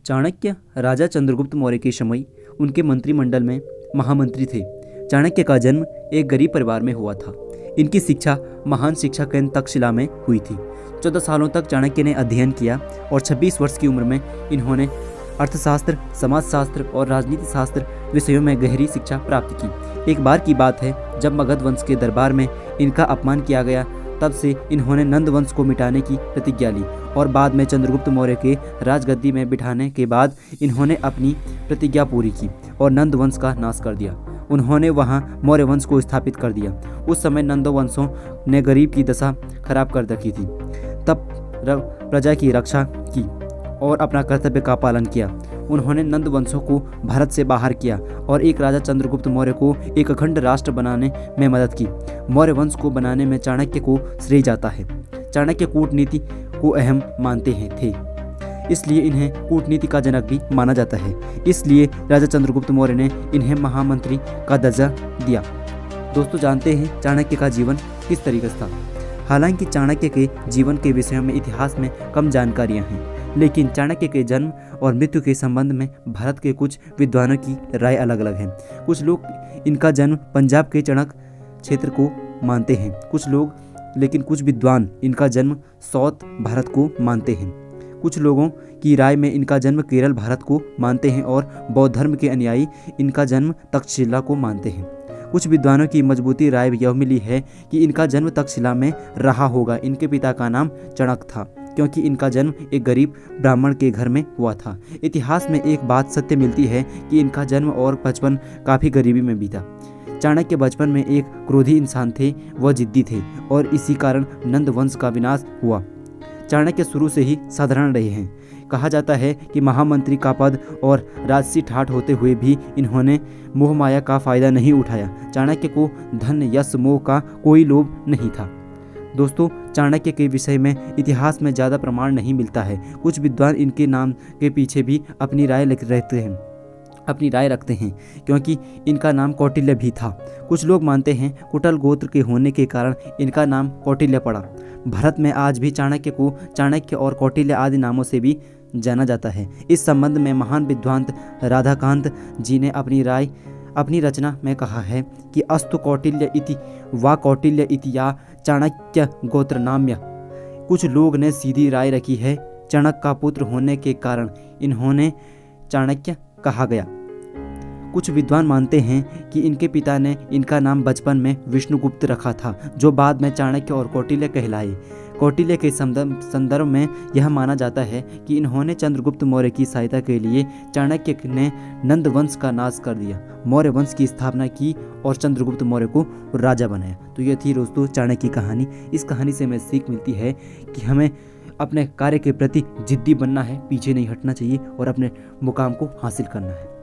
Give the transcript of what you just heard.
चाणक्य राजा चंद्रगुप्त मौर्य के समय उनके मंत्रिमंडल में महामंत्री थे। चाणक्य का जन्म एक गरीब परिवार में हुआ था। इनकी शिक्षा महान शिक्षा केंद्र तक्षशिला में हुई थी। 14 सालों तक चाणक्य ने अध्ययन किया और 26 वर्ष की उम्र में इन्होंने अर्थशास्त्र, समाजशास्त्र और राजनीति शास्त्र विषयों में गहरी शिक्षा प्राप्त की। एक बार की बात है जब मगध वंश के दरबार में इनका अपमान किया गया, तब से इन्होंने नंद वंश को मिटाने की प्रतिज्ञा ली और बाद में चंद्रगुप्त मौर्य के राजगद्दी में बिठाने के बाद इन्होंने अपनी प्रतिज्ञा पूरी की और नंद वंश का नाश कर दिया। उन्होंने वहां मौर्य वंश को स्थापित कर दिया। उस समय नंद वंशों ने गरीब की दशा खराब कर रखी थी। तब प्रजा की रक्षा की और अपना कर्तव्य का पालन किया। उन्होंने नंद वंशों को भारत से बाहर किया और एक राजा चंद्रगुप्त मौर्य को एक अखंड राष्ट्र बनाने में मदद की। मौर्य वंश को बनाने में चाणक्य को श्रेय जाता है। चाणक्य कूटनीति को अहम मानते थे, इसलिए इन्हें कूटनीति का जनक भी माना जाता है। इसलिए राजा चंद्रगुप्त मौर्य ने इन्हें महामंत्री का दर्जा दिया। दोस्तों, जानते हैं चाणक्य का जीवन किस तरीके से था। हालांकि चाणक्य के जीवन के विषय में इतिहास में कम जानकारियां हैं, लेकिन चाणक्य के जन्म और मृत्यु के संबंध में भारत के कुछ विद्वानों की राय अलग अलग है। कुछ लोग इनका जन्म पंजाब के चणक क्षेत्र को मानते हैं, कुछ विद्वान इनका जन्म साउथ भारत को मानते हैं। कुछ लोगों की राय में इनका जन्म केरल भारत को मानते हैं और बौद्ध धर्म के अनुयायी इनका जन्म तक्षशिला को मानते हैं। कुछ विद्वानों की मजबूती राय यह मिली है कि इनका जन्म तक्षशिला में रहा होगा। इनके पिता का नाम चणक था, क्योंकि इनका जन्म एक गरीब ब्राह्मण के घर में हुआ था। इतिहास में एक बात सत्य मिलती है कि इनका जन्म और बचपन काफ़ी गरीबी में बीता। चाणक्य बचपन में एक क्रोधी इंसान थे, वह जिद्दी थे और इसी कारण नंद वंश का विनाश हुआ। चाणक्य शुरू से ही साधारण रहे हैं। कहा जाता है कि महामंत्री का पद और राजसी ठाठ होते हुए भी इन्होंने मोह माया का फायदा नहीं उठाया। चाणक्य को धन, यश, मोह का कोई लोभ नहीं था। दोस्तों, चाणक्य के विषय में इतिहास में ज़्यादा प्रमाण नहीं मिलता है। कुछ विद्वान इनके नाम के पीछे भी अपनी राय रखते हैं, क्योंकि इनका नाम कौटिल्य भी था। कुछ लोग मानते हैं कुटल गोत्र के होने के कारण इनका नाम कौटिल्य पड़ा। भारत में आज भी चाणक्य को चाणक्य और कौटिल्य आदि नामों से भी जाना जाता है। इस संबंध में महान विद्वान राधाकांत जी ने अपनी रचना में कहा है कि अस्तु कौटिल्य इति वा कौटिल्य इति या चाणक्य गोत्र नाम्य। कुछ लोग ने सीधी राय रखी है, चाणक्य का पुत्र होने के कारण इन्होंने चाणक्य कहा गया। कुछ विद्वान मानते हैं कि इनके पिता ने इनका नाम बचपन में विष्णुगुप्त रखा था, जो बाद में चाणक्य और कौटिल्य कहलाए। कौटिल्य के संदर्भ में यह माना जाता है कि इन्होंने चंद्रगुप्त मौर्य की सहायता के लिए चाणक्य ने नंद वंश का नाश कर दिया, मौर्य वंश की स्थापना की और चंद्रगुप्त मौर्य को राजा बनाया। तो यह थी दोस्तों चाणक्य की कहानी। इस कहानी से हमें सीख मिलती है कि हमें अपने कार्य के प्रति जिद्दी बनना है, पीछे नहीं हटना चाहिए और अपने मुकाम को हासिल करना है।